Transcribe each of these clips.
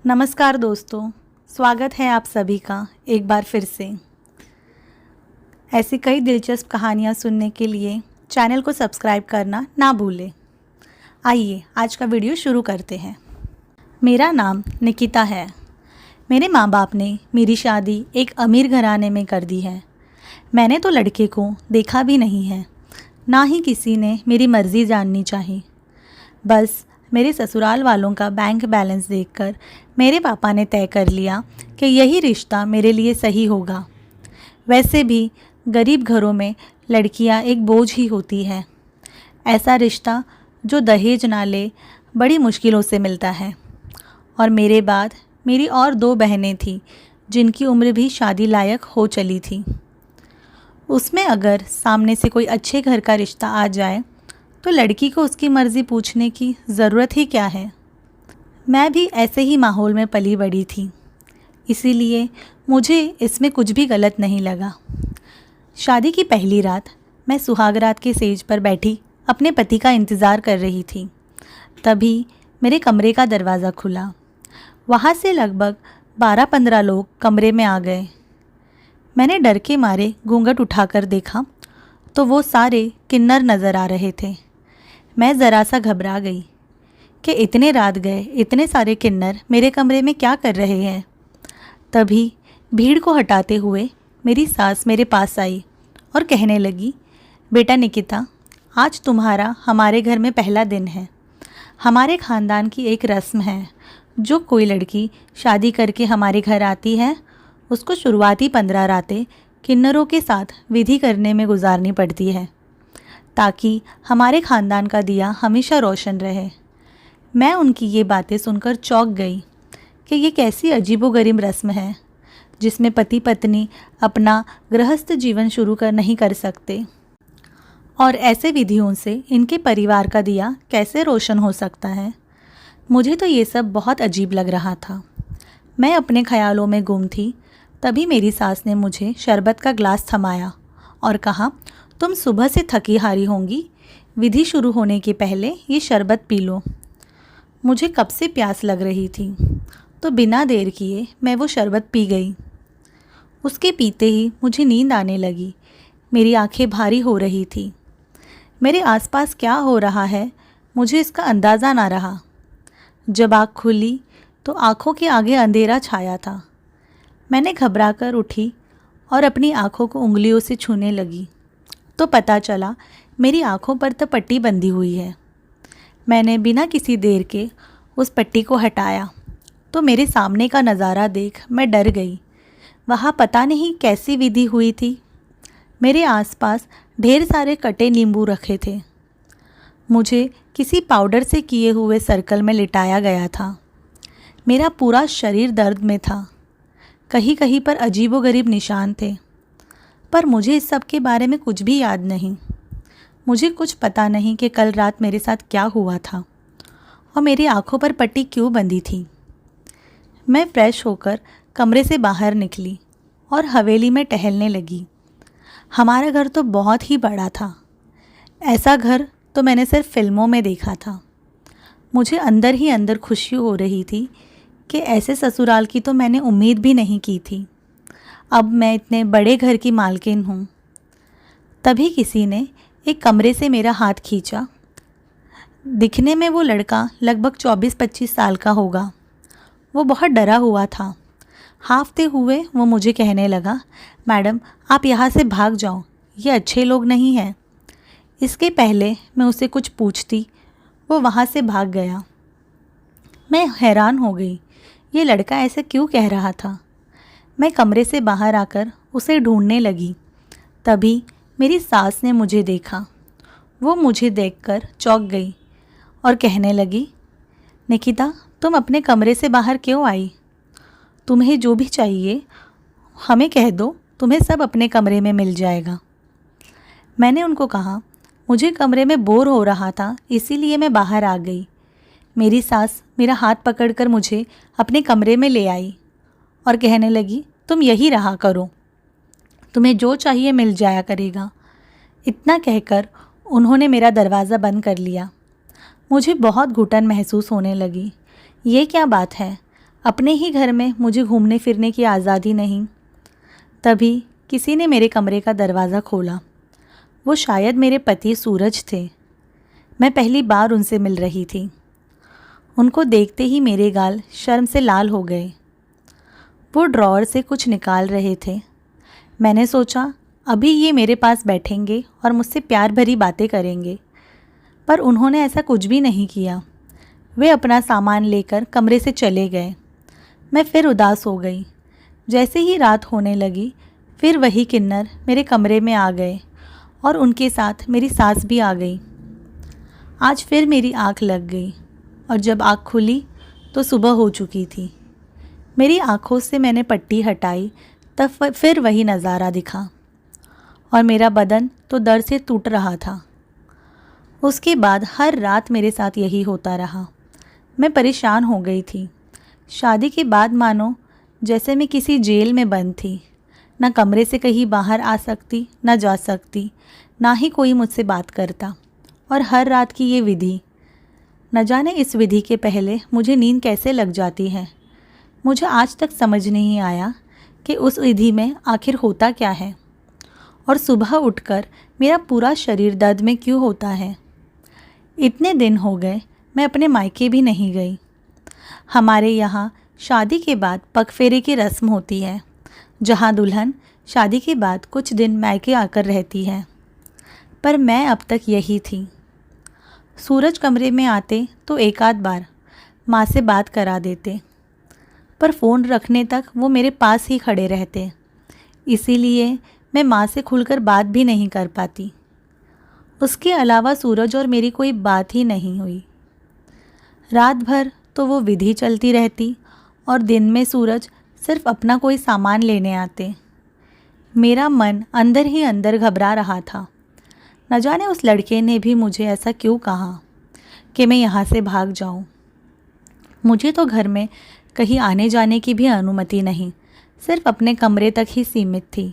नमस्कार दोस्तों, स्वागत है आप सभी का एक बार फिर से। ऐसी कई दिलचस्प कहानियाँ सुनने के लिए चैनल को सब्सक्राइब करना ना भूलें। आइए आज का वीडियो शुरू करते हैं। मेरा नाम निकिता है। मेरे माँ बाप ने मेरी शादी एक अमीर घराने में कर दी है। मैंने तो लड़के को देखा भी नहीं है, ना ही किसी ने मेरी मर्ज़ी जाननी चाहिए। बस मेरे ससुराल वालों का बैंक बैलेंस देखकर मेरे पापा ने तय कर लिया कि यही रिश्ता मेरे लिए सही होगा। वैसे भी गरीब घरों में लड़कियां एक बोझ ही होती है। ऐसा रिश्ता जो दहेज ना ले बड़ी मुश्किलों से मिलता है। और मेरे बाद मेरी और 2 बहनें थीं जिनकी उम्र भी शादी लायक हो चली थी। उसमें अगर सामने से कोई अच्छे घर का रिश्ता आ जाए तो लड़की को उसकी मर्ज़ी पूछने की ज़रूरत ही क्या है। मैं भी ऐसे ही माहौल में पली बड़ी थी, इसीलिए मुझे इसमें कुछ भी गलत नहीं लगा। शादी की पहली रात मैं सुहागरात के सेज पर बैठी अपने पति का इंतज़ार कर रही थी। तभी मेरे कमरे का दरवाज़ा खुला। वहाँ से लगभग 12-15 लोग कमरे में आ गए। मैंने डर के मारे घूंघट उठाकर देखा तो वो सारे किन्नर नज़र आ रहे थे। मैं ज़रा सा घबरा गई कि इतने रात गए इतने सारे किन्नर मेरे कमरे में क्या कर रहे हैं। तभी भीड़ को हटाते हुए मेरी सास मेरे पास आई और कहने लगी, बेटा निकिता, आज तुम्हारा हमारे घर में पहला दिन है। हमारे ख़ानदान की एक रस्म है, जो कोई लड़की शादी करके हमारे घर आती है उसको शुरुआती 15 रातें किन्नरों के साथ विधि करने में गुजारनी पड़ती है, ताकि हमारे ख़ानदान का दिया हमेशा रोशन रहे। मैं उनकी ये बातें सुनकर चौंक गई कि ये कैसी अजीबोगरीब रस्म है जिसमें पति पत्नी अपना गृहस्थ जीवन शुरू नहीं कर सकते, और ऐसे विधियों से इनके परिवार का दिया कैसे रोशन हो सकता है। मुझे तो ये सब बहुत अजीब लग रहा था। मैं अपने ख्यालों में गुम थी। तभी मेरी सास ने मुझे शरबत का ग्लास थमाया और कहा, तुम सुबह से थकी हारी होंगी, विधि शुरू होने के पहले ये शरबत पी लो। मुझे कब से प्यास लग रही थी, तो बिना देर किए मैं वो शरबत पी गई। उसके पीते ही मुझे नींद आने लगी। मेरी आंखें भारी हो रही थी। मेरे आसपास क्या हो रहा है मुझे इसका अंदाज़ा ना रहा। जब आँख खुली तो आँखों के आगे अंधेरा छाया था। मैंने घबराकर उठी और अपनी आँखों को उंगलियों से छूने लगी तो पता चला मेरी आँखों पर तो पट्टी बंधी हुई है। मैंने बिना किसी देर के उस पट्टी को हटाया तो मेरे सामने का नज़ारा देख मैं डर गई। वहाँ पता नहीं कैसी विधि हुई थी। मेरे आसपास ढेर सारे कटे नींबू रखे थे। मुझे किसी पाउडर से किए हुए सर्कल में लिटाया गया था। मेरा पूरा शरीर दर्द में था। कहीं कहीं पर अजीबोगरीब निशान थे, पर मुझे इस सब के बारे में कुछ भी याद नहीं। मुझे कुछ पता नहीं कि कल रात मेरे साथ क्या हुआ था और मेरी आंखों पर पट्टी क्यों बंधी थी। मैं फ्रेश होकर कमरे से बाहर निकली और हवेली में टहलने लगी। हमारा घर तो बहुत ही बड़ा था। ऐसा घर तो मैंने सिर्फ फिल्मों में देखा था। मुझे अंदर ही अंदर खुशी हो रही थी कि ऐसे ससुराल की तो मैंने उम्मीद भी नहीं की थी। अब मैं इतने बड़े घर की मालकिन हूँ। तभी किसी ने एक कमरे से मेरा हाथ खींचा। दिखने में वो लड़का लगभग 24-25 साल का होगा। वो बहुत डरा हुआ था। हाँफते हुए वो मुझे कहने लगा, मैडम आप यहाँ से भाग जाओ, ये अच्छे लोग नहीं हैं। इसके पहले मैं उसे कुछ पूछती वो वहाँ से भाग गया। मैं हैरान हो गई, ये लड़का ऐसे क्यों कह रहा था। मैं कमरे से बाहर आकर उसे ढूंढने लगी। तभी मेरी सास ने मुझे देखा। वो मुझे देखकर चौंक गई और कहने लगी, निकिता तुम अपने कमरे से बाहर क्यों आई? तुम्हें जो भी चाहिए हमें कह दो, तुम्हें सब अपने कमरे में मिल जाएगा। मैंने उनको कहा, मुझे कमरे में बोर हो रहा था इसीलिए मैं बाहर आ गई। मेरी सास मेरा हाथ पकड़कर मुझे अपने कमरे में ले आई और कहने लगी, तुम यही रहा करो, तुम्हें जो चाहिए मिल जाया करेगा। इतना कहकर उन्होंने मेरा दरवाज़ा बंद कर लिया। मुझे बहुत घुटन महसूस होने लगी। ये क्या बात है, अपने ही घर में मुझे घूमने फिरने की आज़ादी नहीं। तभी किसी ने मेरे कमरे का दरवाज़ा खोला। वो शायद मेरे पति सूरज थे। मैं पहली बार उनसे मिल रही थी। उनको देखते ही मेरे गाल शर्म से लाल हो गए। वो ड्रॉअर से कुछ निकाल रहे थे। मैंने सोचा अभी ये मेरे पास बैठेंगे और मुझसे प्यार भरी बातें करेंगे, पर उन्होंने ऐसा कुछ भी नहीं किया। वे अपना सामान लेकर कमरे से चले गए। मैं फिर उदास हो गई। जैसे ही रात होने लगी, फिर वही किन्नर मेरे कमरे में आ गए और उनके साथ मेरी सास भी आ गई। आज फिर मेरी आँख लग गई और जब आँख खुली तो सुबह हो चुकी थी। मेरी आँखों से मैंने पट्टी हटाई, तब फिर वही नज़ारा दिखा और मेरा बदन तो दर्द से टूट रहा था। उसके बाद हर रात मेरे साथ यही होता रहा। मैं परेशान हो गई थी। शादी के बाद मानो जैसे मैं किसी जेल में बंद थी। ना कमरे से कहीं बाहर आ सकती, ना जा सकती, ना ही कोई मुझसे बात करता। और हर रात की ये विधि, न जाने इस विधि के पहले मुझे नींद कैसे लग जाती है। मुझे आज तक समझ नहीं आया कि उस विधि में आखिर होता क्या है और सुबह उठकर मेरा पूरा शरीर दर्द में क्यों होता है। इतने दिन हो गए मैं अपने मायके भी नहीं गई। हमारे यहाँ शादी के बाद पगफेरे की रस्म होती है, जहाँ दुल्हन शादी के बाद कुछ दिन मायके आकर रहती है, पर मैं अब तक यही थी। सूरज कमरे में आते तो एक आध बार माँ से बात करा देते, पर फ़ोन रखने तक वो मेरे पास ही खड़े रहते। इसीलिए मैं माँ से खुलकर बात भी नहीं कर पाती। उसके अलावा सूरज और मेरी कोई बात ही नहीं हुई। रात भर तो वो विधि चलती रहती और दिन में सूरज सिर्फ अपना कोई सामान लेने आते। मेरा मन अंदर ही अंदर घबरा रहा था। न जाने उस लड़के ने भी मुझे ऐसा क्यों कहा कि मैं यहाँ से भाग जाऊँ। मुझे तो घर में कहीं आने जाने की भी अनुमति नहीं, सिर्फ अपने कमरे तक ही सीमित थी।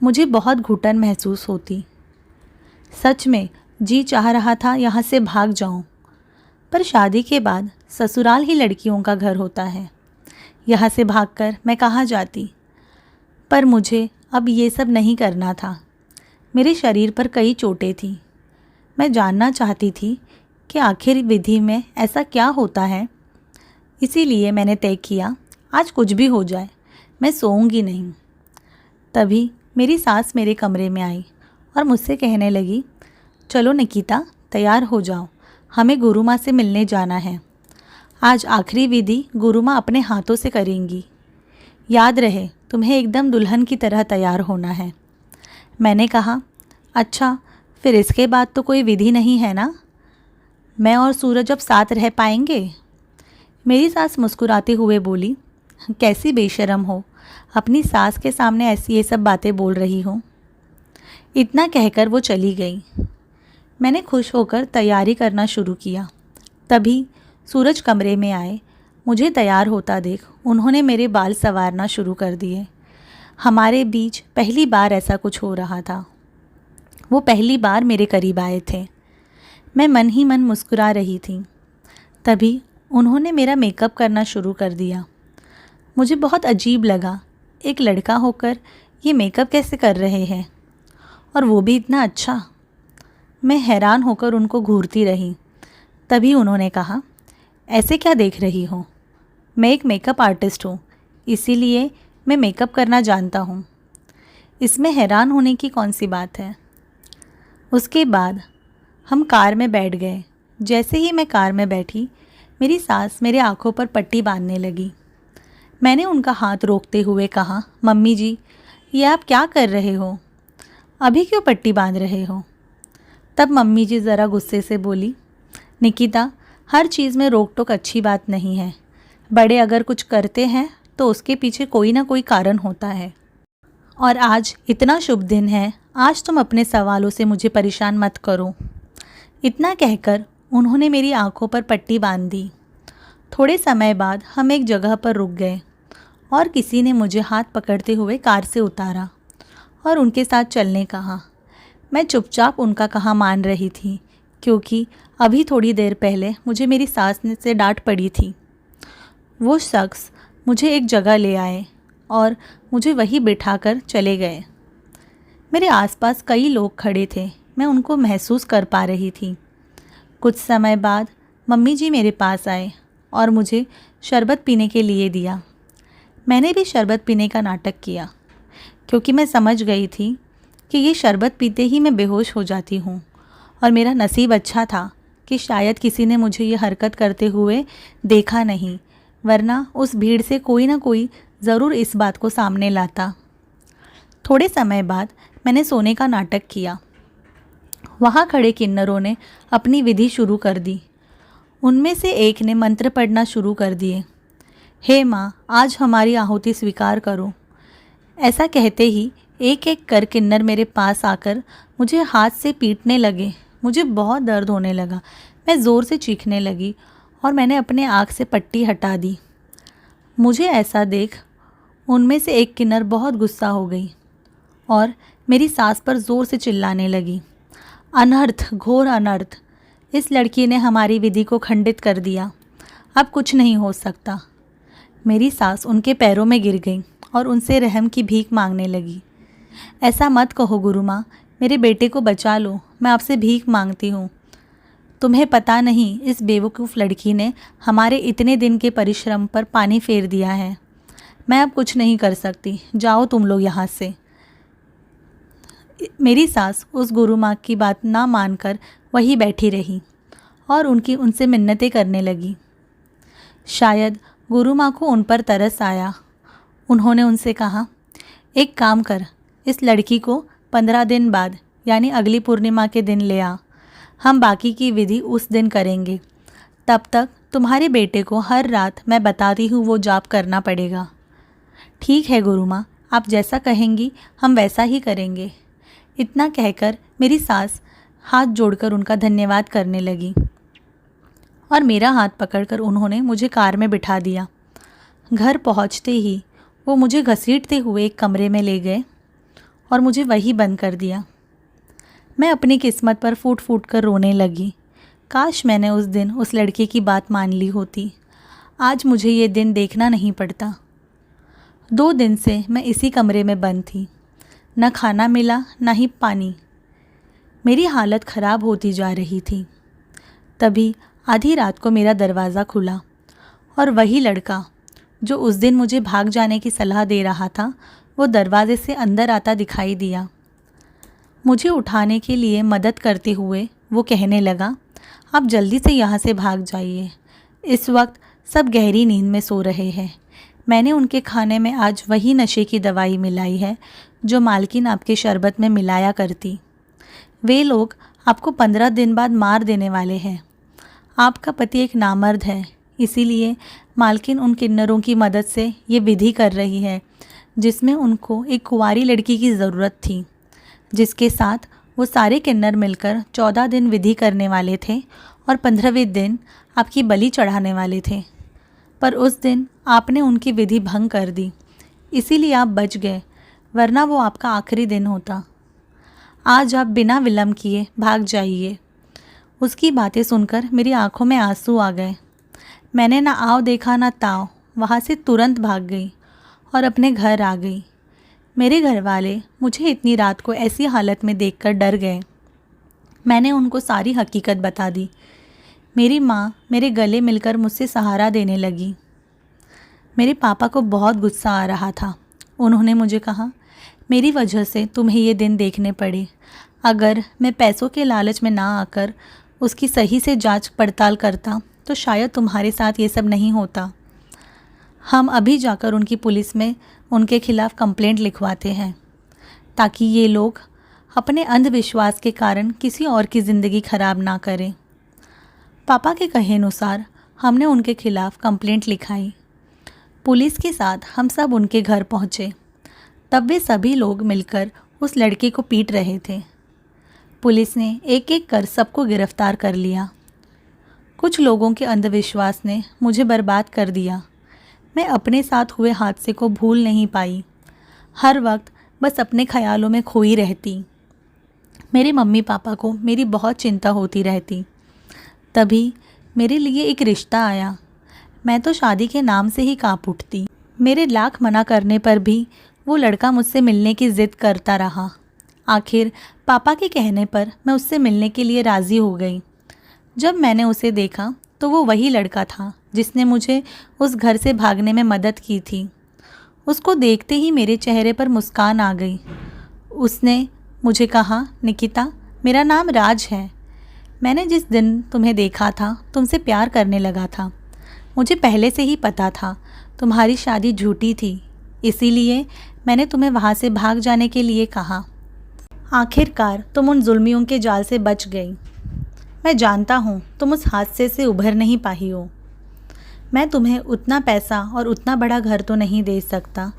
मुझे बहुत घुटन महसूस होती। सच में जी चाह रहा था यहाँ से भाग जाऊँ, पर शादी के बाद ससुराल ही लड़कियों का घर होता है। यहाँ से भागकर मैं कहाँ जाती। पर मुझे अब ये सब नहीं करना था। मेरे शरीर पर कई चोटें थीं। मैं जानना चाहती थी कि आखिर विधि में ऐसा क्या होता है। इसीलिए मैंने तय किया आज कुछ भी हो जाए मैं सोऊंगी नहीं। तभी मेरी सास मेरे कमरे में आई और मुझसे कहने लगी, चलो निकिता तैयार हो जाओ, हमें गुरु माँ से मिलने जाना है। आज आखिरी विधि गुरु माँ अपने हाथों से करेंगी। याद रहे तुम्हें एकदम दुल्हन की तरह तैयार होना है। मैंने कहा, अच्छा फिर इसके बाद तो कोई विधि नहीं है ना? मैं और सूरज अब साथ रह पाएंगे? मेरी सास मुस्कुराते हुए बोली, कैसी बेशर्म हो, अपनी सास के सामने ऐसी ये सब बातें बोल रही हो। इतना कहकर वो चली गई। मैंने खुश होकर तैयारी करना शुरू किया। तभी सूरज कमरे में आए। मुझे तैयार होता देख उन्होंने मेरे बाल संवारना शुरू कर दिए। हमारे बीच पहली बार ऐसा कुछ हो रहा था। वो पहली बार मेरे करीब आए थे। मैं मन ही मन मुस्कुरा रही थी। तभी उन्होंने मेरा मेकअप करना शुरू कर दिया। मुझे बहुत अजीब लगा, एक लड़का होकर ये मेकअप कैसे कर रहे हैं, और वो भी इतना अच्छा। मैं हैरान होकर उनको घूरती रही। तभी उन्होंने कहा, ऐसे क्या देख रही हो? मैं एक मेकअप आर्टिस्ट हूँ, इसीलिए मैं मेकअप करना जानता हूँ। इसमें हैरान होने की कौन सी बात है। उसके बाद हम कार में बैठ गए। जैसे ही मैं कार में बैठी, मेरी सास मेरे आँखों पर पट्टी बांधने लगी। मैंने उनका हाथ रोकते हुए कहा, मम्मी जी ये आप क्या कर रहे हो? अभी क्यों पट्टी बांध रहे हो? तब मम्मी जी ज़रा गुस्से से बोली, निकिता हर चीज़ में रोक टोक अच्छी बात नहीं है। बड़े अगर कुछ करते हैं तो उसके पीछे कोई ना कोई कारण होता है, और आज इतना शुभ दिन है, आज तुम अपने सवालों से मुझे परेशान मत करो। इतना कहकर उन्होंने मेरी आंखों पर पट्टी बांध दी। थोड़े समय बाद हम एक जगह पर रुक गए और किसी ने मुझे हाथ पकड़ते हुए कार से उतारा और उनके साथ चलने कहा। मैं चुपचाप उनका कहा मान रही थी, क्योंकि अभी थोड़ी देर पहले मुझे मेरी सास से डांट पड़ी थी। वो शख्स मुझे एक जगह ले आए और मुझे वहीं बिठाकर चले गए। मेरे आसपास कई लोग खड़े थे, मैं उनको महसूस कर पा रही थी। कुछ समय बाद मम्मी जी मेरे पास आए और मुझे शरबत पीने के लिए दिया। मैंने भी शरबत पीने का नाटक किया क्योंकि मैं समझ गई थी कि ये शरबत पीते ही मैं बेहोश हो जाती हूँ और मेरा नसीब अच्छा था कि शायद किसी ने मुझे ये हरकत करते हुए देखा नहीं, वरना उस भीड़ से कोई ना कोई ज़रूर इस बात को सामने लाता। थोड़े समय बाद मैंने सोने का नाटक किया। वहाँ खड़े किन्नरों ने अपनी विधि शुरू कर दी। उनमें से एक ने मंत्र पढ़ना शुरू कर दिए। हे माँ, आज हमारी आहुति स्वीकार करो। ऐसा कहते ही एक एक कर किन्नर मेरे पास आकर मुझे हाथ से पीटने लगे। मुझे बहुत दर्द होने लगा। मैं ज़ोर से चीखने लगी और मैंने अपने आँख से पट्टी हटा दी। मुझे ऐसा देख उनमें से एक किन्नर बहुत गुस्सा हो गई और मेरी सास पर ज़ोर से चिल्लाने लगी। अनर्थ, घोर अनर्थ! इस लड़की ने हमारी विधि को खंडित कर दिया। अब कुछ नहीं हो सकता। मेरी सास उनके पैरों में गिर गई और उनसे रहम की भीख मांगने लगी। ऐसा मत कहो गुरु माँ, मेरे बेटे को बचा लो, मैं आपसे भीख मांगती हूँ। तुम्हें पता नहीं, इस बेवकूफ़ लड़की ने हमारे इतने दिन के परिश्रम पर पानी फेर दिया है। मैं अब कुछ नहीं कर सकती, जाओ तुम लोग यहाँ से। मेरी सास उस गुरु माँ की बात ना मानकर वहीं बैठी रही और उनसे मिन्नतें करने लगी। शायद गुरु माँ को उन पर तरस आया। उन्होंने उनसे कहा, एक काम कर, इस लड़की को 15 दिन बाद यानी अगली पूर्णिमा के दिन ले आ। हम बाकी की विधि उस दिन करेंगे। तब तक तुम्हारे बेटे को हर रात मैं बताती हूँ वो जाप करना पड़ेगा। ठीक है गुरु माँ, आप जैसा कहेंगी हम वैसा ही करेंगे। इतना कहकर मेरी सास हाथ जोड़कर उनका धन्यवाद करने लगी और मेरा हाथ पकड़कर उन्होंने मुझे कार में बिठा दिया। घर पहुँचते ही वो मुझे घसीटते हुए एक कमरे में ले गए और मुझे वहीं बंद कर दिया। मैं अपनी किस्मत पर फूट फूट कर रोने लगी। काश मैंने उस दिन उस लड़के की बात मान ली होती। आज मुझे ये दिन देखना नहीं पड़ता। 2 दिन से मैं इसी कमरे में बंद थी। न खाना मिला, न ही पानी। मेरी हालत ख़राब होती जा रही थी। तभी आधी रात को मेरा दरवाज़ा खुला और वही लड़का जो उस दिन मुझे भाग जाने की सलाह दे रहा था, वो दरवाजे से अंदर आता दिखाई दिया। मुझे उठाने के लिए मदद करते हुए वो कहने लगा, आप जल्दी से यहाँ से भाग जाइए। इस वक्त सब गहरी नींद में सो रहे हैं। मैंने उनके खाने में आज वही नशे की दवाई मिलाई है जो मालकिन आपके शरबत में मिलाया करती। वे लोग आपको 15 दिन बाद मार देने वाले हैं। आपका पति एक नामर्द है, इसीलिए मालकिन उन किन्नरों की मदद से ये विधि कर रही है जिसमें उनको एक कुंवारी लड़की की ज़रूरत थी, जिसके साथ वो सारे किन्नर मिलकर 14 दिन विधि करने वाले थे और 15वें दिन आपकी बलि चढ़ाने वाले थे। पर उस दिन आपने उनकी विधि भंग कर दी, इसीलिए आप बच गए, वरना वो आपका आखिरी दिन होता। आज आप बिना विलंब किए भाग जाइए। उसकी बातें सुनकर मेरी आंखों में आंसू आ गए। मैंने ना आओ देखा ना ताव, वहाँ से तुरंत भाग गई और अपने घर आ गई। मेरे घर वाले मुझे इतनी रात को ऐसी हालत में देखकर डर गए। मैंने उनको सारी हकीकत बता दी। मेरी माँ मेरे गले मिलकर मुझसे सहारा देने लगी। मेरे पापा को बहुत गुस्सा आ रहा था। उन्होंने मुझे कहा, मेरी वजह से तुम्हें ये दिन देखने पड़े। अगर मैं पैसों के लालच में ना आकर उसकी सही से जांच पड़ताल करता तो शायद तुम्हारे साथ ये सब नहीं होता। हम अभी जाकर उनकी पुलिस में उनके खिलाफ़ कंप्लेंट लिखवाते हैं ताकि ये लोग अपने अंधविश्वास के कारण किसी और की ज़िंदगी ख़राब ना करें। पापा के कहे अनुसार हमने उनके खिलाफ़ कंप्लेंट लिखाई। पुलिस के साथ हम सब उनके घर पहुँचे। तब वे सभी लोग मिलकर उस लड़के को पीट रहे थे। पुलिस ने एक एक कर सबको गिरफ्तार कर लिया। कुछ लोगों के अंधविश्वास ने मुझे बर्बाद कर दिया। मैं अपने साथ हुए हादसे को भूल नहीं पाई। हर वक्त बस अपने ख्यालों में खोई रहती। मेरे मम्मी पापा को मेरी बहुत चिंता होती रहती। तभी मेरे लिए एक रिश्ता आया। मैं तो शादी के नाम से ही काँप उठती। मेरे लाख मना करने पर भी वो लड़का मुझसे मिलने की ज़िद करता रहा। आखिर पापा के कहने पर मैं उससे मिलने के लिए राज़ी हो गई। जब मैंने उसे देखा तो वो वही लड़का था जिसने मुझे उस घर से भागने में मदद की थी। उसको देखते ही मेरे चेहरे पर मुस्कान आ गई। उसने मुझे कहा, निकिता, मेरा नाम राज है। मैंने जिस दिन तुम्हें देखा था तुमसे प्यार करने लगा था। मुझे पहले से ही पता था तुम्हारी शादी झूठी थी, इसीलिए मैंने तुम्हें वहाँ से भाग जाने के लिए कहा। आखिरकार तुम उन जुल्मियों के जाल से बच गई। मैं जानता हूँ तुम उस हादसे से उभर नहीं पाई हो। मैं तुम्हें उतना पैसा और उतना बड़ा घर तो नहीं दे सकता,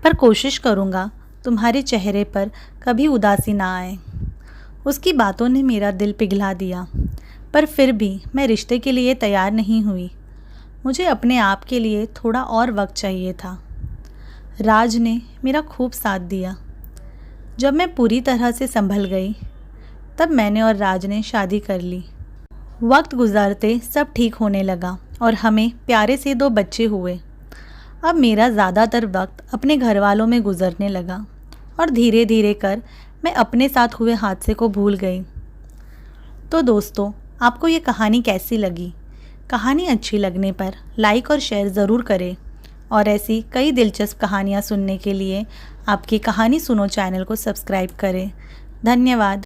पर कोशिश करूँगा तुम्हारे चेहरे पर कभी उदासी ना आए। उसकी बातों ने मेरा दिल पिघला दिया, पर फिर भी मैं रिश्ते के लिए तैयार नहीं हुई। मुझे अपने आप के लिए थोड़ा और वक्त चाहिए था। राज ने मेरा खूब साथ दिया। जब मैं पूरी तरह से संभल गई, तब मैंने और राज ने शादी कर ली। वक्त गुजरते सब ठीक होने लगा और हमें प्यारे से 2 बच्चे हुए। अब मेरा ज़्यादातर वक्त अपने घर वालों में गुजरने लगा और धीरे धीरे कर मैं अपने साथ हुए हादसे को भूल गई। तो दोस्तों, आपको ये कहानी कैसी लगी? कहानी अच्छी लगने पर लाइक और शेयर ज़रूर करें और ऐसी कई दिलचस्प कहानियाँ सुनने के लिए आपकी कहानी सुनो चैनल को सब्सक्राइब करें। धन्यवाद।